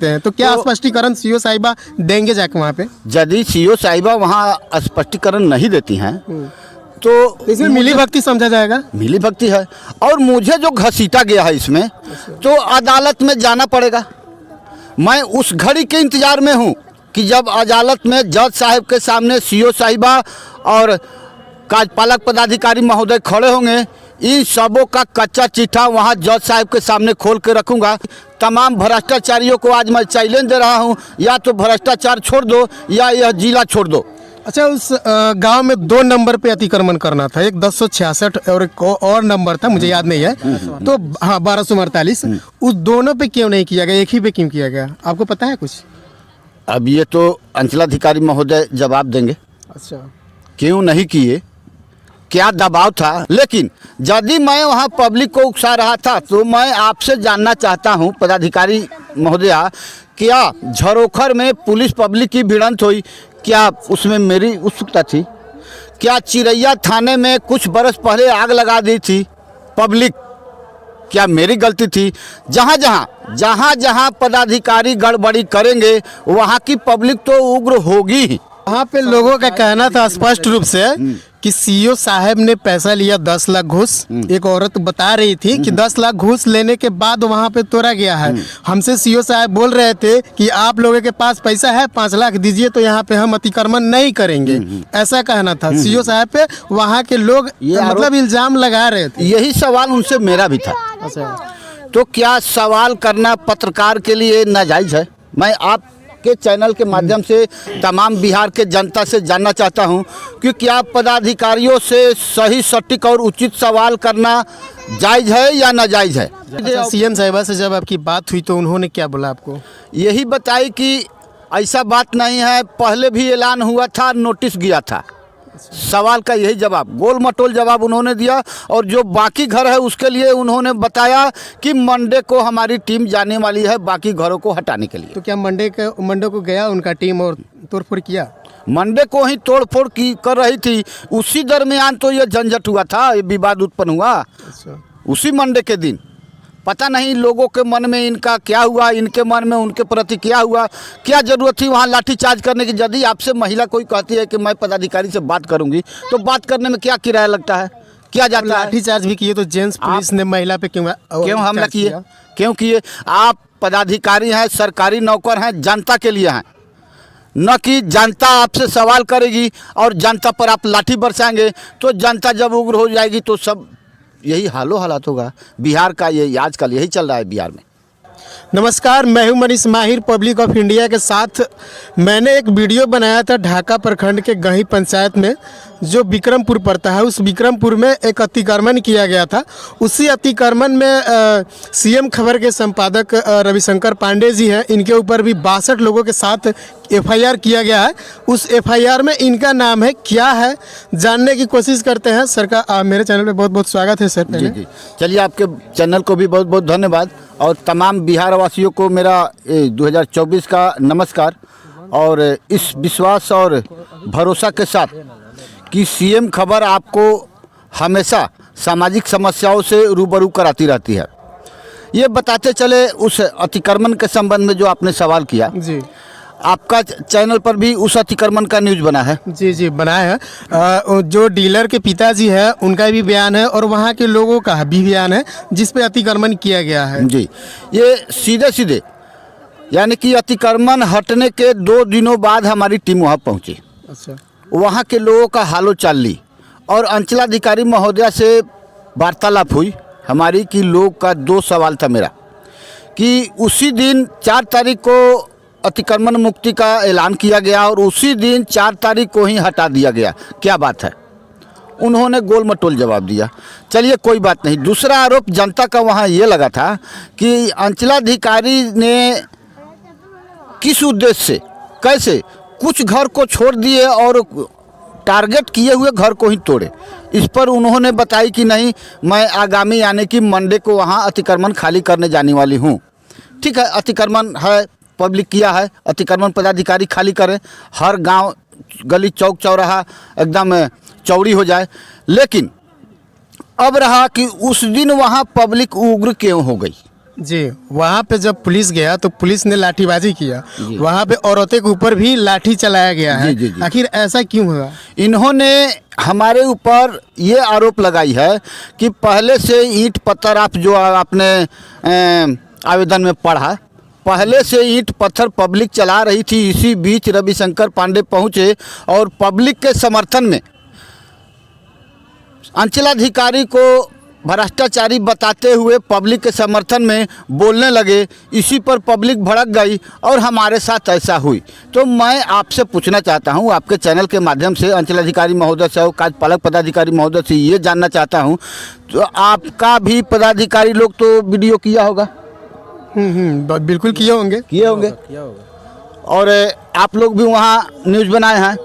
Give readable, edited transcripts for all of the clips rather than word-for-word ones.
हैं। तो क्या स्पष्टीकरण सीओ साहिबा देंगे जाके वहाँ पे? यदि सीओ साहिबा वहाँ स्पष्टीकरण नहीं देती हैं तो इसमें मिली भक्ति समझा जाएगा। मिली भक्ति है। और मुझे जो घसीटा गया है इसमें, तो अदालत में जाना पड़ेगा। मैं उस घड़ी के इंतजार में हूँ कि जब अदालत में जज साहब के सामने सीओ साहिबा और कार्यपालक पदाधिकारी महोदय खड़े होंगे, इन सबों का कच्चा चिट्ठा वहाँ जज साहब के सामने खोल के रखूँगा। तमाम भ्रष्टाचारियों को आज मैं चैलेंज दे रहा हूँ, या तो भ्रष्टाचार छोड़ दो या यह जिला छोड़ दो। अच्छा, उस गांव में 2 नंबर पे अतिक्रमण करना था, एक 1066 और एक और नंबर था, मुझे याद नहीं है। तो हाँ, 1248, उस दोनों पे क्यों नहीं किया गया, एक ही पे क्यों किया गया, आपको पता है कुछ? अब ये तो अंचलाधिकारी महोदय जवाब देंगे। अच्छा, क्यों नहीं किए, क्या दबाव था। लेकिन यदि मैं वहाँ पब्लिक को उकसा रहा था तो मैं आपसे जानना चाहता हूँ पदाधिकारी महोदया, क्या झरोखर में पुलिस पब्लिक की भिड़ंत हुई, क्या उसमें मेरी उत्सुकता थी? क्या चिरैया थाने में कुछ बरस पहले आग लगा दी थी पब्लिक, क्या मेरी गलती थी? जहाँ पदाधिकारी गड़बड़ी करेंगे वहाँ की पब्लिक तो उग्र होगी ही। वहाँ पे लोगों का कहना था स्पष्ट रूप से कि सीओ साहब ने पैसा लिया 10 लाख घूस। एक औरत बता रही थी कि 10 लाख घूस लेने के बाद वहाँ पे तोड़ा गया है। हमसे सीओ साहब बोल रहे थे कि आप लोगों के पास पैसा है, 5 लाख दीजिए तो यहाँ पे हम अतिक्रमण नहीं करेंगे, ऐसा कहना था सीओ साहब पे। वहाँ के लोग मतलब इल्जाम लगा रहे थे। यही सवाल उनसे मेरा भी था। अच्छा, तो क्या सवाल करना पत्रकार के लिए नाजायज है? मैं आप के चैनल के माध्यम से तमाम बिहार के जनता से जानना चाहता हूं कि क्या पदाधिकारियों से सही, सटीक और उचित सवाल करना जायज़ है या नाजायज़ है? अच्छा, सीएम साहिबा से जब आपकी बात हुई तो उन्होंने क्या बोला आपको? यही बताई कि ऐसा बात नहीं है, पहले भी ऐलान हुआ था, नोटिस गया था। सवाल का यही जवाब, गोल मटोल जवाब उन्होंने दिया। और जो बाकी घर है उसके लिए उन्होंने बताया कि मंडे को हमारी टीम जाने वाली है बाकी घरों को हटाने के लिए। तो क्या मंडे को गया उनका टीम और तोड़फोड़ किया? मंडे को ही तोड़फोड़ की कर रही थी, उसी दरमियान तो ये झंझट हुआ था, ये विवाद उत्पन्न हुआ। अच्छा, उसी मंडे के दिन पता नहीं लोगों के मन में इनका क्या हुआ, इनके मन में उनके प्रति क्या हुआ, क्या जरूरत थी वहाँ लाठीचार्ज करने की। यदि आपसे महिला कोई कहती है कि मैं पदाधिकारी से बात करूंगी, तो बात करने में क्या किराया लगता है, क्या जाता है? लाठीचार्ज भी किए तो जेंट्स पुलिस ने महिला पे क्यों हमला किए? क्यों किए? आप पदाधिकारी हैं, सरकारी नौकर हैं, जनता के लिए हैं, न कि जनता आपसे सवाल करेगी और जनता पर आप लाठी बरसाएंगे। तो जनता जब उग्र हो जाएगी तो सब यही हालात होगा। बिहार का ये आजकल यही चल रहा है बिहार में। नमस्कार, मैं हूं मनीष माहिर पब्लिक ऑफ इंडिया के साथ। मैंने एक वीडियो बनाया था ढाका प्रखंड के गही पंचायत में, जो विक्रमपुर पड़ता है। उस विक्रमपुर में एक अतिक्रमण किया गया था। उसी अतिक्रमण में सीएम खबर के संपादक रविशंकर पांडे जी हैं, इनके ऊपर भी 62 लोगों के साथ एफआईआर किया गया है। उस एफआईआर में इनका नाम है, क्या है, जानने की कोशिश करते हैं। सर का मेरे चैनल पे बहुत बहुत स्वागत है सर। जी, चलिए, आपके चैनल को भी बहुत बहुत धन्यवाद और तमाम बिहार वासियों को मेरा 2024 का नमस्कार। और इस विश्वास और भरोसा के साथ कि सीएम खबर आपको हमेशा सामाजिक समस्याओं से रूबरू कराती रहती है, ये बताते चले उस अतिक्रमण के संबंध में जो आपने सवाल किया जी। आपका चैनल पर भी उस अतिक्रमण का न्यूज़ बना है। जी बना है। जो डीलर के पिताजी है उनका भी बयान है और वहाँ के लोगों का भी बयान है जिस पे अतिक्रमण किया गया है। जी, ये सीधे यानी कि अतिक्रमण हटने के 2 दिनों बाद हमारी टीम वहाँ पहुँची। अच्छा, वहाँ के लोगों का हालो चाल ली और अंचलाधिकारी महोदया से वार्तालाप हुई हमारी कि लोग का 2 सवाल था मेरा कि उसी दिन 4 तारीख को अतिक्रमण मुक्ति का ऐलान किया गया और उसी दिन 4 तारीख को ही हटा दिया गया, क्या बात है? उन्होंने गोल मटोल जवाब दिया। चलिए, कोई बात नहीं। दूसरा आरोप जनता का वहाँ ये लगा था कि अंचलाधिकारी ने किस उद्देश्य से, कैसे कुछ घर को छोड़ दिए और टारगेट किए हुए घर को ही तोड़े। इस पर उन्होंने बताई कि नहीं, मैं आगामी यानी कि मंडे को वहाँ अतिक्रमण खाली करने जाने वाली हूँ। ठीक है, अतिक्रमण है, पब्लिक किया है, अतिक्रमण पदाधिकारी खाली करें, हर गांव गली चौक चौराहा एकदम चौड़ी हो जाए। लेकिन अब रहा कि उस दिन वहाँ पब्लिक उग्र क्यों हो गई, जी, वहाँ पे जब पुलिस गया तो पुलिस ने लाठीबाजी किया, वहाँ पे औरतों के ऊपर भी लाठी चलाया गया है। जी, जी, जी। आखिर ऐसा क्यों हुआ? इन्होंने हमारे ऊपर ये आरोप लगाई है कि पहले से ईंट पत्थर, आप जो आपने आवेदन में पढ़ा, पहले से ईंट पत्थर पब्लिक चला रही थी। इसी बीच रविशंकर पांडे पहुंचे और पब्लिक के समर्थन में अंचलाधिकारी को भ्रष्टाचारी बताते हुए पब्लिक के समर्थन में बोलने लगे। इसी पर पब्लिक भड़क गई और हमारे साथ ऐसा हुई। तो मैं आपसे पूछना चाहता हूं, आपके चैनल के माध्यम से अंचलाधिकारी महोदय से और कार्यपालक पदाधिकारी महोदय से ये जानना चाहता हूं, तो आपका भी पदाधिकारी लोग तो वीडियो किया होगा? बिल्कुल किए होंगे। और आप लोग भी वहाँ न्यूज़ बनाए हैं।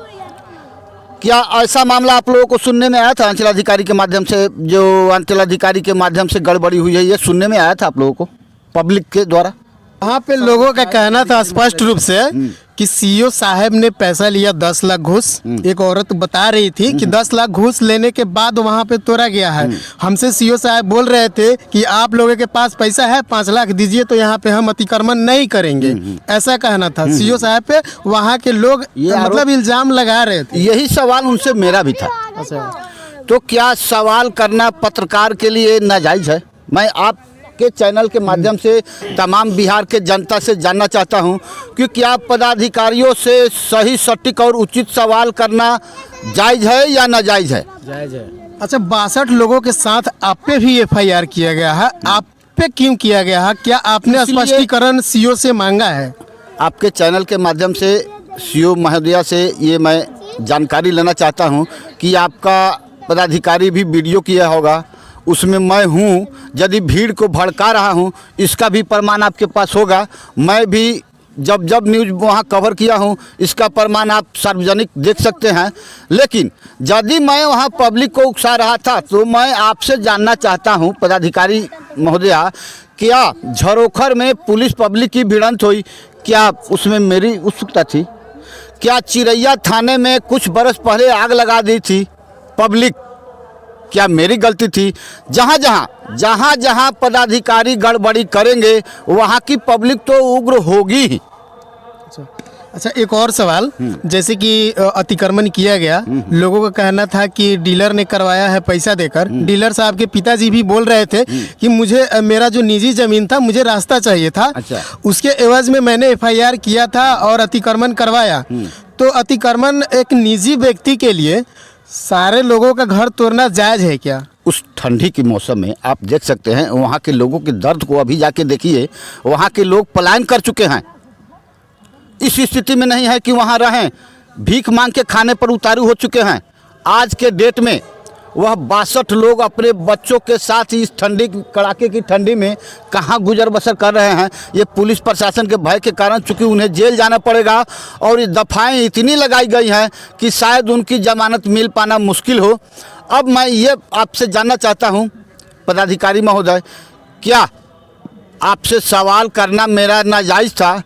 क्या ऐसा मामला आप लोगों को सुनने में आया था अंचलाधिकारी के माध्यम से, जो अंचलाधिकारी के माध्यम से गड़बड़ी हुई है, ये सुनने में आया था आप लोगों को पब्लिक के द्वारा? वहाँ पे लोगों का कहना था स्पष्ट रूप से कि सीओ साहब ने पैसा लिया 10 लाख घूस। एक औरत बता रही थी कि 10 लाख घूस लेने के बाद वहाँ पे तोड़ा गया है। हमसे सीओ साहब बोल रहे थे कि आप लोगों के पास पैसा है, 5 लाख दीजिए तो यहाँ पे हम अतिक्रमण नहीं करेंगे, ऐसा कहना था सीओ साहब पे। वहाँ के लोग मतलब इल्जाम लगा रहे थे। यही सवाल उनसे मेरा भी था। अच्छा, तो क्या सवाल करना पत्रकार के लिए नाजायज़ है? मैं आप के चैनल के माध्यम से तमाम बिहार के जनता से जानना चाहता हूं कि क्या पदाधिकारियों से सही, सटीक और उचित सवाल करना जायज़ है या नाजायज़ है? जायज़ है। अच्छा, 62 लोगों के साथ आप पे भी एफआईआर किया गया है, आप पे क्यों किया गया है? क्या आपने स्पष्टीकरण सीओ से मांगा है? आपके चैनल के माध्यम से सीओ महोदया से ये मैं जानकारी लेना चाहता हूं कि आपका पदाधिकारी भी वीडियो किया होगा, उसमें मैं हूँ। यदि भीड़ को भड़का रहा हूँ, इसका भी प्रमाण आपके पास होगा। मैं भी जब जब न्यूज़ वहाँ कवर किया हूँ, इसका प्रमाण आप सार्वजनिक देख सकते हैं। लेकिन यदि मैं वहाँ पब्लिक को उकसा रहा था, तो मैं आपसे जानना चाहता हूँ पदाधिकारी महोदया, क्या झरोखर में पुलिस पब्लिक की भिड़ंत हुई, क्या उसमें मेरी उत्सुकता थी? क्या चिरैया थाने में कुछ बरस पहले आग लगा दी थी पब्लिक, क्या मेरी गलती थी? जहाँ जहाँ पदाधिकारी गड़बड़ी करेंगे, वहाँ की पब्लिक तो उग्र होगी ही। अच्छा, एक और सवाल, जैसे कि अतिक्रमण किया गया, लोगों का कहना था कि डीलर ने करवाया है पैसा देकर। डीलर साहब के पिताजी भी बोल रहे थे कि मुझे, मेरा जो निजी जमीन था, मुझे रास्ता चाहिए था। अच्छा। उसके एवज में मैंने एफआईआर किया था और अतिक्रमण करवाया। तो अतिक्रमण एक निजी व्यक्ति के लिए सारे लोगों का घर तोड़ना जायज़ है क्या? उस ठंडी के मौसम में आप देख सकते हैं वहाँ के लोगों के दर्द को। अभी जाके देखिए, वहाँ के लोग पलायन कर चुके हैं। इस स्थिति में नहीं है कि वहाँ रहें, भीख मांग के खाने पर उतारू हो चुके हैं। आज के डेट में वह 62 लोग अपने बच्चों के साथ इस ठंडी, कड़ाके की ठंडी में कहाँ गुजर बसर कर रहे हैं। ये पुलिस प्रशासन के भय के कारण, चूँकि उन्हें जेल जाना पड़ेगा और ये दफ़ाएँ इतनी लगाई गई हैं कि शायद उनकी जमानत मिल पाना मुश्किल हो। अब मैं ये आपसे जानना चाहता हूँ पदाधिकारी महोदय, क्या आपसे सवाल करना मेरा नाजायज़ था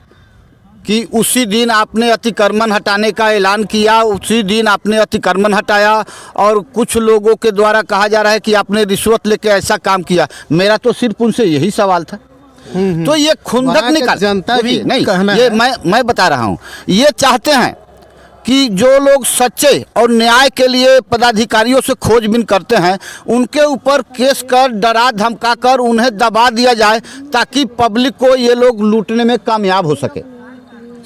कि उसी दिन आपने अतिक्रमण हटाने का ऐलान किया, उसी दिन आपने अतिक्रमण हटाया और कुछ लोगों के द्वारा कहा जा रहा है कि आपने रिश्वत लेके ऐसा काम किया? मेरा तो सिर्फ उनसे यही सवाल था। तो ये खुंदक निकाल, जनता भी नहीं, कहना ये है। मैं बता रहा हूँ, ये चाहते हैं कि जो लोग सच्चे और न्याय के लिए पदाधिकारियों से खोजबीन करते हैं, उनके ऊपर केस कर, डरा धमका कर उन्हें दबा दिया जाए, ताकि पब्लिक को ये लोग लूटने में कामयाब हो सके।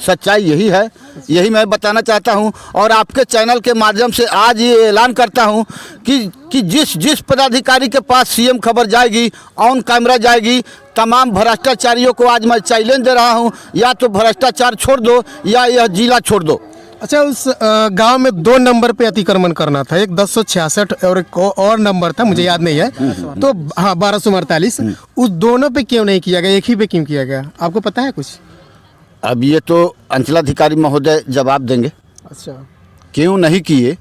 सच्चाई यही है, यही मैं बताना चाहता हूं। और आपके चैनल के माध्यम से आज ये ऐलान करता हूं कि जिस पदाधिकारी के पास सीएम खबर जाएगी, ऑन कैमरा जाएगी, तमाम भ्रष्टाचारियों को आज मैं चैलेंज दे रहा हूं, या तो भ्रष्टाचार छोड़ दो या यह जिला छोड़ दो। अच्छा, उस गांव में 2 नंबर पे अतिक्रमण करना था, एक 1066 और एक और नंबर था, मुझे याद नहीं है। तो हाँ, 1248, उस दोनों पे क्यों नहीं किया गया, एक ही पे क्यों किया गया? आपको पता है कुछ? अब ये तो अंचलाधिकारी महोदय जवाब देंगे। अच्छा, क्यों नहीं किए,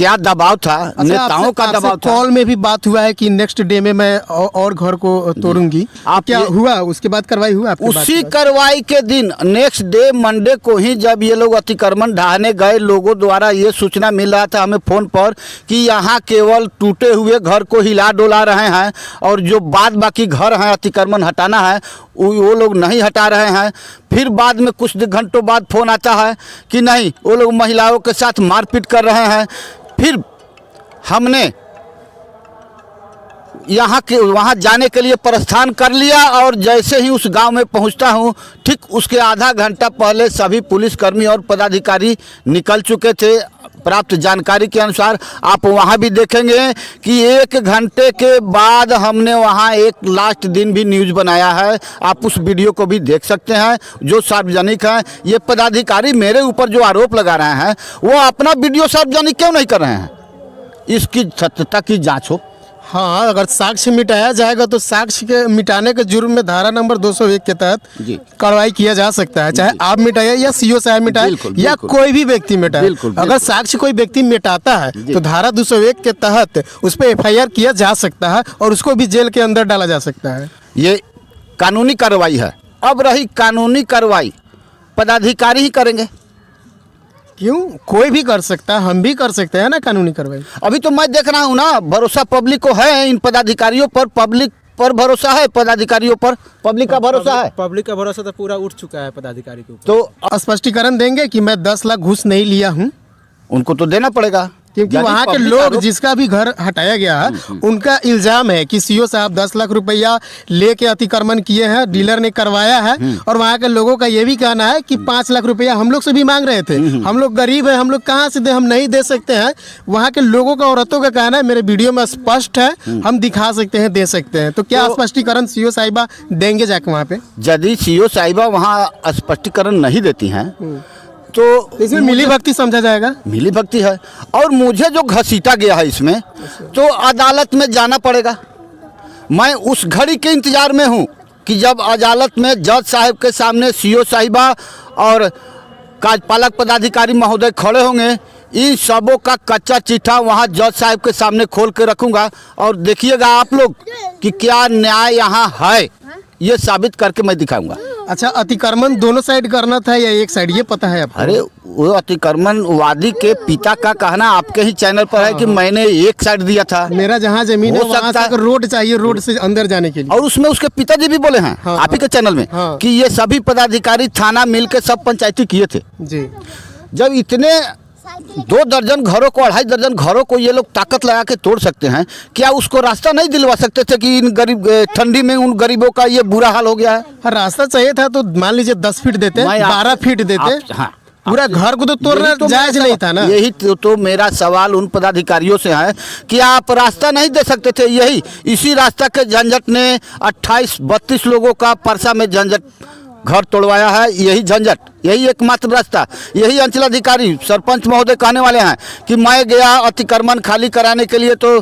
क्या दबाव था, नेताओं का दबाव था। कॉल में भी बात हुआ है कि नेक्स्ट डे में मैं और घर को तोड़ूंगी। आप क्या हुआ उसके बाद कार्रवाई हुआ आपके बाद? उसी कार्रवाई के दिन नेक्स्ट डे मंडे को ही जब ये लोग अतिक्रमण ढहाने गए, लोगों द्वारा ये सूचना मिल रहा था हमें फ़ोन पर कि यहाँ केवल टूटे हुए घर को हिला डोला रहे हैं और जो बाद बाकी घर हैं अतिक्रमण हटाना है वो लोग नहीं हटा रहे हैं। फिर बाद में कुछ घंटों बाद फ़ोन आता है कि नहीं, वो लोग महिलाओं के साथ मारपीट कर रहे हैं। फिर हमने यहाँ के वहाँ जाने के लिए प्रस्थान कर लिया और जैसे ही उस गांव में पहुँचता हूँ, ठीक उसके आधा घंटा पहले सभी पुलिसकर्मी और पदाधिकारी निकल चुके थे। प्राप्त जानकारी के अनुसार आप वहाँ भी देखेंगे कि 1 घंटे के बाद हमने वहाँ एक लास्ट दिन भी न्यूज़ बनाया है। आप उस वीडियो को भी देख सकते हैं जो सार्वजनिक है। ये पदाधिकारी मेरे ऊपर जो आरोप लगा रहे हैं वो अपना वीडियो सार्वजनिक क्यों नहीं कर रहे हैं? इसकी सत्यता की जाँच हो। हाँ, अगर साक्ष्य मिटाया जाएगा तो साक्ष्य के मिटाने के जुर्म में धारा नंबर 201 के तहत कार्रवाई किया जा सकता है, चाहे आप मिटाइए या सीओ साहब मिटाए या कोई भी व्यक्ति मिटाए। अगर साक्ष्य कोई व्यक्ति मिटाता है तो धारा 201 के तहत उस पर FIR किया जा सकता है और उसको भी जेल के अंदर डाला जा सकता है। ये कानूनी कार्रवाई है। अब रही कानूनी कार्रवाई पदाधिकारी ही करेंगे। क्यों? कोई भी कर सकता है, हम भी कर सकते हैं ना कानूनी कार्रवाई। अभी तो मैं देख रहा हूँ ना, भरोसा पब्लिक को है इन पदाधिकारियों पर, पब्लिक पर भरोसा है, पदाधिकारियों पर पब्लिक का भरोसा है। पब्लिक का भरोसा तो पूरा उठ चुका है पदाधिकारी के ऊपर। तो स्पष्टीकरण देंगे कि मैं 10 लाख घूस नहीं लिया हूँ। उनको तो देना पड़ेगा, क्योंकि वहाँ के लोग जिसका भी घर हटाया गया है उनका इल्जाम है कि सीओ साहब 10 लाख रुपया लेके अतिक्रमण किए हैं, डीलर ने करवाया है। और वहाँ के लोगों का ये भी कहना है कि 5 लाख रुपया हम लोग से भी मांग रहे थे, हम लोग गरीब हैं, हम लोग कहाँ से दे, हम नहीं दे सकते हैं। वहाँ के लोगों का, औरतों का कहना है, मेरे वीडियो में स्पष्ट है, हम दिखा सकते हैं, दे सकते हैं। तो क्या स्पष्टीकरण सीओ साहिबा देंगे जाके वहाँ पे? यदि सीओ साहिबा वहाँ स्पष्टीकरण नहीं देती हैं तो इसमें मिली भक्ति समझा जाएगा। मिली भक्ति है। और मुझे जो घसीटा गया है इसमें, तो अदालत में जाना पड़ेगा। मैं उस घड़ी के इंतजार में हूँ कि जब अदालत में जज साहब के सामने सीओ साहिबा और कार्यपालक पदाधिकारी महोदय खड़े होंगे, इन सबों का कच्चा चिट्ठा वहाँ जज साहब के सामने खोल के रखूँगा और देखिएगा आप लोग कि क्या न्याय यहाँ है, ये साबित करके मैं दिखाऊंगा। अच्छा, अतिक्रमण दोनों साइड करना था या एक साइड, ये पता है आपको? अरे वो अतिक्रमण वादी के पिता का कहना आपके ही चैनल पर है कि मैंने एक साइड दिया था। मेरा जहाँ जमीन है वहाँ तक रोड चाहिए, रोड से अंदर जाने के लिए। और उसमें उसके पिताजी भी बोले हैं आप ही के चैनल में कि ये सभी पदाधिकारी थाना मिलकर सब पंचायती किए थे जी। जब इतने 2 दर्जन घरों को, 2.5 दर्जन घरों को ये लोग ताकत लगा के तोड़ सकते हैं, क्या उसको रास्ता नहीं दिलवा सकते थे कि इन गरीब ठंडी में उन गरीबों का ये बुरा हाल हो गया है? हाँ, रास्ता चाहिए था तो मान लीजिए 10 फीट देते, 12 फीट देते। हाँ, पूरा घर को तो तोड़ना जायज नहीं था ना। यही तो मेरा सवाल उन पदाधिकारियों से है कि आप रास्ता नहीं दे सकते थे? यही इसी रास्ता के झंझट ने 28-32 लोगों का परसा में झंझट घर तोड़वाया है। यही झंझट, यही एकमात्र रास्ता। यही अंचलाधिकारी सरपंच महोदय कहने वाले हैं कि मैं गया अतिक्रमण खाली कराने के लिए, तो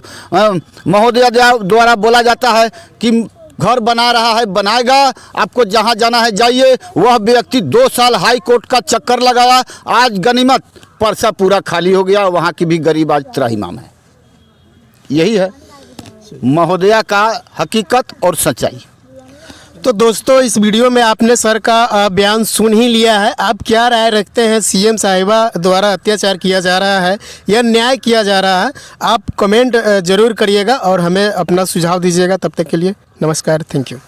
महोदय द्वारा बोला जाता है कि घर बना रहा है, बनाएगा, आपको जहां जाना है जाइए। वह व्यक्ति 2 साल हाई कोर्ट का चक्कर लगाया, आज गनीमत परसा पूरा खाली हो गया, वहां की भी गरीब आज त्राहिमाम है। यही है महोदया का हकीकत और सच्चाई। तो दोस्तों, इस वीडियो में आपने सर का बयान सुन ही लिया है। आप क्या राय रखते हैं? सीएम साहिबा द्वारा अत्याचार किया जा रहा है या न्याय किया जा रहा है? आप कमेंट जरूर करिएगा और हमें अपना सुझाव दीजिएगा। तब तक के लिए नमस्कार, थैंक यू।